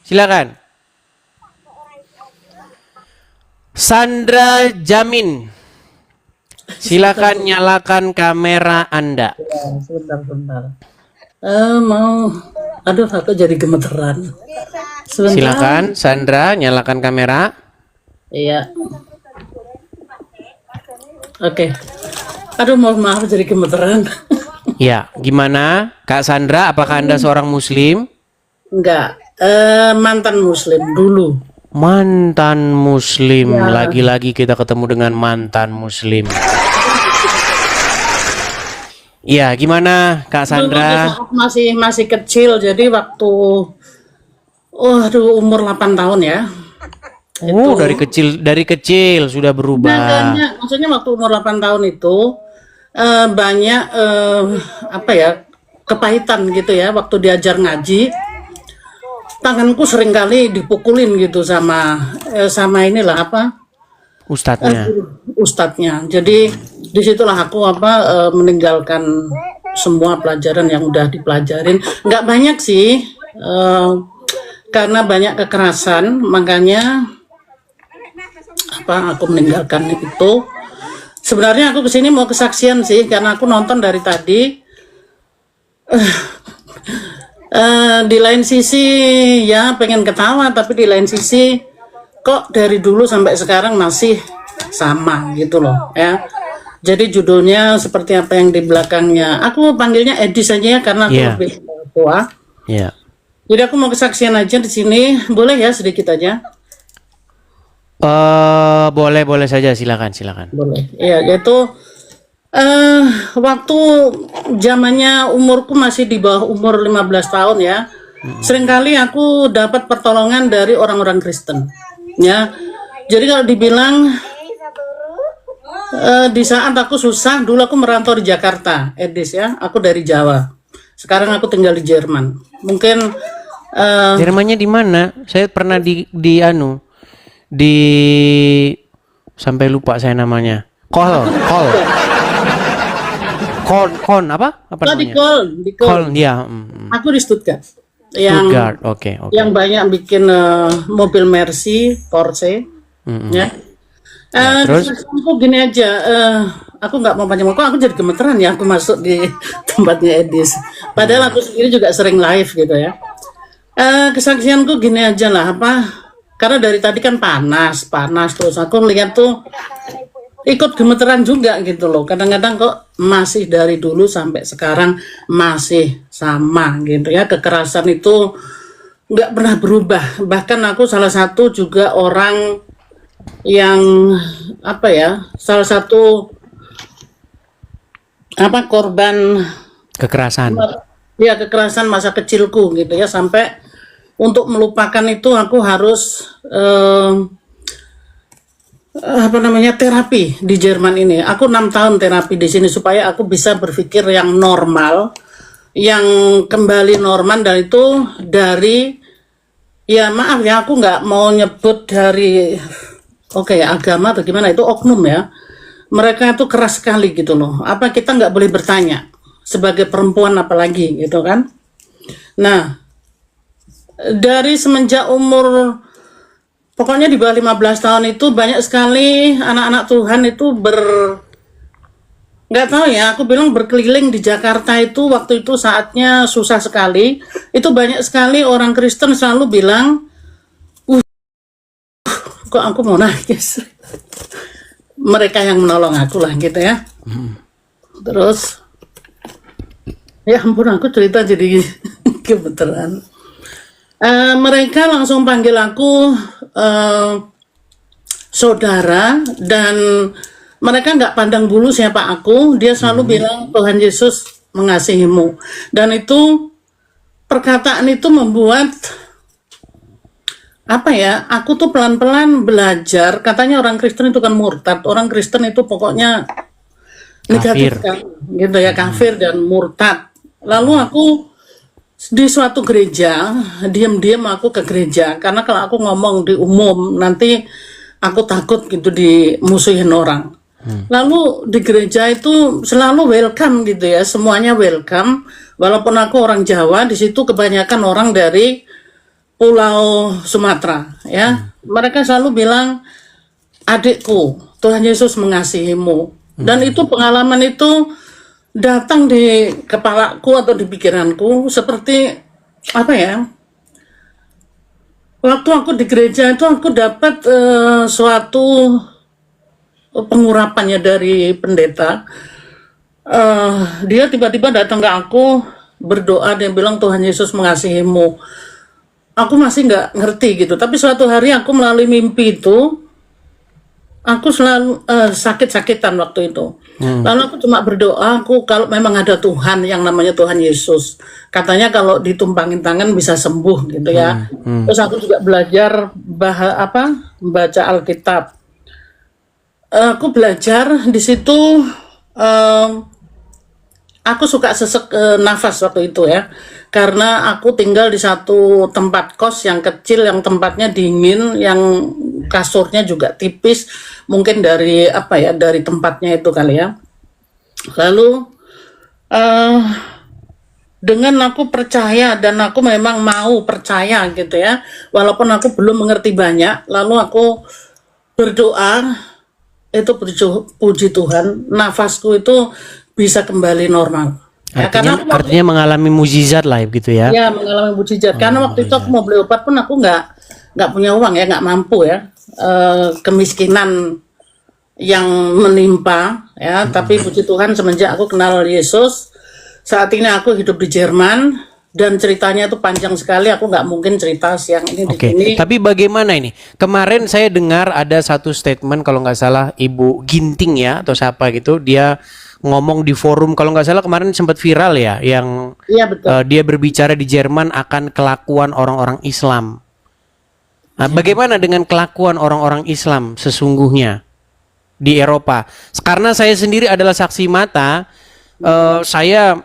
Silakan. Sandra Jamin. Silakan nyalakan kamera Anda. Ya, sebentar. Mau, aduh aku jadi gemeteran. Sebentar. Silakan Sandra nyalakan kamera. Iya. Oke. Aduh, mohon maaf jadi gemeteran. Ya, gimana Kak Sandra? Apakah Anda seorang Muslim? Enggak, mantan Muslim dulu. Mantan Muslim. Ya. Lagi-lagi kita ketemu dengan mantan Muslim. Ya, gimana Kak Dulu di Sandra? saat masih kecil, jadi waktu, umur 8 tahun ya. Oh, dari kecil sudah berubah. Enggak, maksudnya waktu umur 8 tahun itu banyak apa ya, kepahitan gitu ya, waktu diajar ngaji. Tanganku sering kali dipukulin gitu sama inilah apa, Ustadznya. ustadznya. Jadi disitulah aku meninggalkan semua pelajaran yang udah dipelajarin. Nggak banyak sih, karena banyak kekerasan, makanya aku meninggalkan itu. Sebenarnya aku kesini mau kesaksian sih, karena aku nonton dari tadi. Di lain sisi ya pengen ketawa, tapi di lain sisi kok dari dulu sampai sekarang masih sama gitu loh ya. Jadi judulnya seperti apa yang di belakangnya. Aku panggilnya Edi saja ya, karena aku lebih tua. Iya. Jadi aku mau kesaksian aja di sini, boleh ya sedikit aja? Boleh saja, silakan. Boleh. Ya, yaitu waktu zamannya umurku masih di bawah umur 15 tahun ya. Seringkali aku dapat pertolongan dari orang-orang Kristen. Ya. Jadi kalau dibilang di saat aku susah, dulu aku merantau di Jakarta, Edis ya. Aku dari Jawa. Sekarang aku tinggal di Jerman. Mungkin Jermannya di mana? Saya pernah sampai lupa saya namanya. Kon apa namanya? di Köln. Ya. Aku di Stuttgart. Yang Stuttgart, oke. Yang banyak bikin mobil Mercy, Porsche. Ya. Terus? Aku gini aja, aku nggak mau panjang waktu, aku jadi gemeteran ya, aku masuk di tempatnya Edis. Padahal aku sendiri juga sering live gitu ya. Kesaksianku gini aja lah, karena dari tadi kan panas, terus aku lihat tuh ikut gemeteran juga gitu loh. Kadang-kadang kok masih dari dulu sampai sekarang masih sama gitu ya. Kekerasan itu nggak pernah berubah. Bahkan aku salah satu juga orang yang salah satu korban Kekerasan. ya, kekerasan masa kecilku gitu ya. Sampai untuk melupakan itu aku harus terapi di Jerman ini. Aku 6 tahun terapi di sini supaya aku bisa berpikir yang normal, yang kembali normal, dan itu dari, ya maaf ya, aku nggak mau nyebut dari agama atau gimana, itu oknum ya. Mereka itu keras sekali gitu loh. Apa kita nggak boleh bertanya sebagai perempuan apalagi gitu kan? Nah, dari semenjak umur pokoknya di bawah 15 tahun itu banyak sekali anak-anak Tuhan itu nggak tahu ya, aku bilang berkeliling di Jakarta itu, waktu itu saatnya susah sekali. Itu banyak sekali orang Kristen selalu bilang, kok aku mau nangis. Mereka yang menolong aku lah gitu ya. Terus, ya ampun, aku cerita jadi kebetulan. Mereka langsung panggil aku saudara, dan mereka nggak pandang bulu siapa aku. Dia selalu bilang Tuhan Yesus mengasihimu, dan itu perkataan itu membuat aku tuh pelan-pelan belajar. Katanya orang Kristen itu kan murtad, orang Kristen itu pokoknya negatif kan, gitu ya, kafir dan murtad. Lalu aku di suatu gereja, diam-diam aku ke gereja, karena kalau aku ngomong di umum nanti aku takut gitu dimusuhin orang. Lalu di gereja itu selalu welcome gitu ya, semuanya welcome. Walaupun aku orang Jawa, di situ kebanyakan orang dari Pulau Sumatera, ya. Mereka selalu bilang, adikku, Tuhan Yesus mengasihimu. Dan itu pengalaman itu datang di kepalaku atau di pikiranku seperti apa ya? Waktu aku di gereja itu aku dapat suatu pengurapannya dari pendeta. Dia tiba-tiba datang ke aku berdoa, dia bilang Tuhan Yesus mengasihimu. Aku masih nggak ngerti gitu, tapi suatu hari aku melalui mimpi itu, aku selalu sakit-sakitan waktu itu. Lalu aku cuma berdoa, aku kalau memang ada Tuhan yang namanya Tuhan Yesus, katanya kalau ditumpangin tangan bisa sembuh gitu ya. Terus aku juga belajar baca Alkitab. Aku belajar di situ. Aku suka sesek nafas waktu itu ya, karena aku tinggal di satu tempat kos yang kecil, yang tempatnya dingin, yang kasurnya juga tipis, mungkin dari dari tempatnya itu kali ya. Lalu dengan aku percaya dan aku memang mau percaya gitu ya, walaupun aku belum mengerti banyak, lalu aku berdoa, itu puji Tuhan, nafasku itu bisa kembali normal. Artinya mengalami mukjizat lah gitu ya. Ya, mengalami mukjizat. Karena waktu itu aku mau beli obat pun aku nggak punya uang ya, nggak mampu ya. Kemiskinan yang menimpa ya. Tapi puji Tuhan semenjak aku kenal Yesus, saat ini aku hidup di Jerman dan ceritanya itu panjang sekali. Aku nggak mungkin cerita siang ini di sini. Tapi bagaimana ini? Kemarin saya dengar ada satu statement kalau nggak salah Ibu Ginting ya atau siapa gitu, dia ngomong di forum, kalau nggak salah kemarin sempat viral ya, yang betul. Dia berbicara di Jerman akan kelakuan orang-orang Islam. Nah, bagaimana dengan kelakuan orang-orang Islam sesungguhnya di Eropa? Karena saya sendiri adalah saksi mata, saya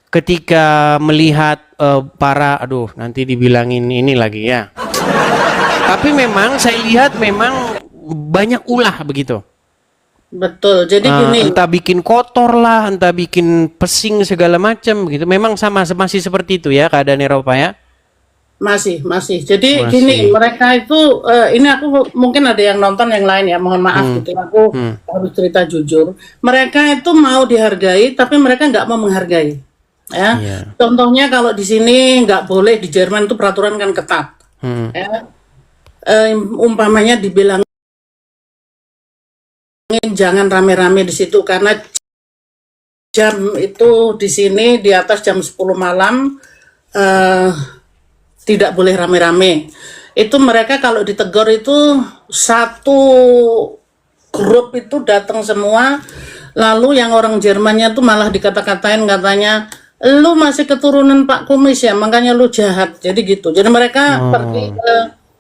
ketika melihat nanti dibilangin ini lagi ya. Tapi memang saya lihat memang banyak ulah begitu. Betul. Jadi gini, entah bikin kotor lah, entah bikin pesing segala macam gitu. Memang masih seperti itu ya keadaan Eropa ya. masih. Jadi gini, mereka itu ini aku mungkin ada yang nonton yang lain ya, mohon maaf gitu. Aku harus cerita jujur. Mereka itu mau dihargai, tapi mereka nggak mau menghargai. Ya. Contohnya kalau di sini nggak boleh, di Jerman itu peraturan kan ketat. Ya. Umpamanya dibilang jangan rame-rame di situ karena jam itu di sini di atas jam 10 malam tidak boleh rame-rame. Itu mereka kalau ditegur itu satu grup itu datang semua, lalu yang orang Jermannya tuh malah dikata-katain, katanya lu masih keturunan Pak Kumis ya, makanya lu jahat. Jadi gitu. Jadi mereka pergi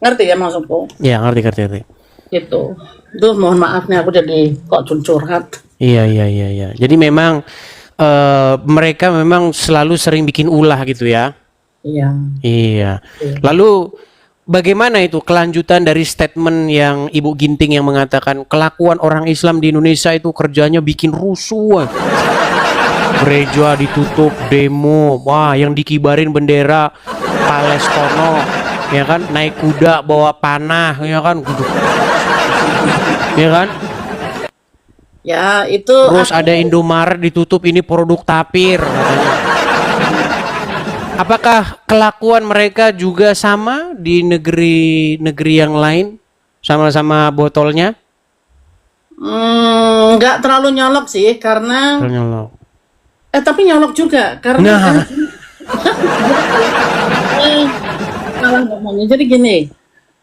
ngerti ya maksudku? Iya, ngerti. Gitu. Duh, mohon maaf nih aku jadi kok curhat. Iya. Jadi memang mereka memang selalu sering bikin ulah gitu ya. Iya. Lalu bagaimana itu kelanjutan dari statement yang Ibu Ginting yang mengatakan kelakuan orang Islam di Indonesia itu kerjanya bikin rusuh. Gereja ditutup, demo, wah yang dikibarin bendera Palestina, ya kan, naik kuda bawa panah, ya kan, ya kan. Ya itu. Terus ada Indomaret ditutup, ini produk tapir katanya. Apakah kelakuan mereka juga sama di negeri-negeri yang lain, sama-sama botolnya? Nggak terlalu nyolok sih, karena Nyolok. tapi nyolok juga karena malah ngomongnya. Jadi gini,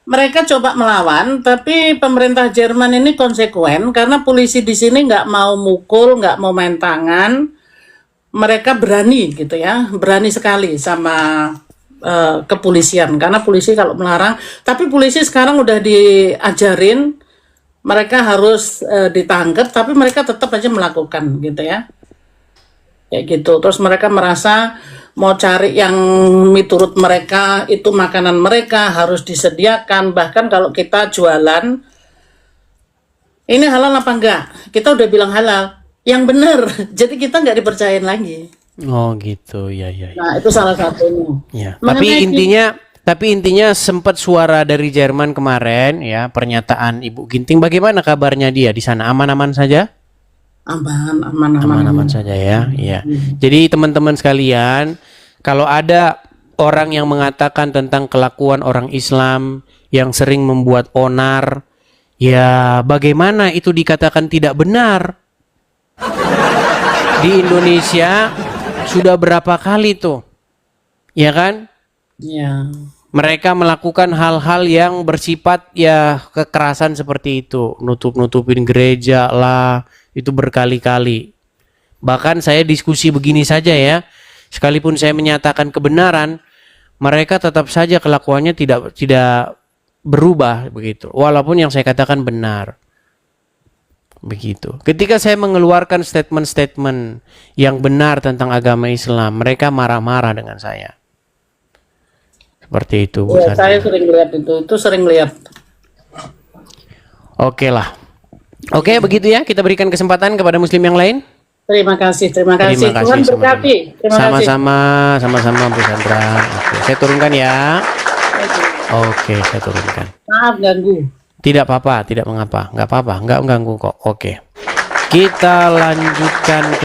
mereka coba melawan, tapi pemerintah Jerman ini konsekuen karena polisi di sini nggak mau mukul, nggak mau main tangan. Mereka berani gitu ya, berani sekali sama kepolisian, karena polisi kalau melarang, tapi polisi sekarang udah diajarin mereka harus ditangkap, tapi mereka tetap aja melakukan gitu ya, kayak gitu. Terus mereka merasa mau cari yang menurut mereka itu makanan mereka harus disediakan, bahkan kalau kita jualan ini halal apa enggak, kita udah bilang halal, yang benar, jadi kita nggak dipercayain lagi. Oh gitu, ya. Nah itu salah satunya. Ya. Tapi Tapi intinya sempat suara dari Jerman kemarin ya, pernyataan Ibu Ginting. Bagaimana kabarnya dia di sana? Aman-aman saja? Aman-aman saja ya. Iya. Jadi teman-teman sekalian, kalau ada orang yang mengatakan tentang kelakuan orang Islam yang sering membuat onar, ya bagaimana itu dikatakan tidak benar? Di Indonesia sudah berapa kali tuh, ya kan? Ya. Mereka melakukan hal-hal yang bersifat ya kekerasan seperti itu, nutup-nutupin gereja lah, itu berkali-kali. Bahkan saya diskusi begini saja ya, sekalipun saya menyatakan kebenaran, mereka tetap saja kelakuannya tidak berubah begitu, walaupun yang saya katakan benar. Begitu. Ketika saya mengeluarkan statement-statement yang benar tentang agama Islam, mereka marah-marah dengan saya. Seperti itu, Bu Ya, Sandra. saya sering lihat itu sering lihat. Oke lah. Oke, begitu ya. Kita berikan kesempatan kepada muslim yang lain. Terima kasih. Tuhan berkati. Sama-sama Bu Sandra. Oke, saya turunkan ya. Oke, saya turunkan. Maaf ganggu. Tidak apa-apa, tidak mengapa. Nggak apa-apa, nggak mengganggu kok. Oke. Kita lanjutkan.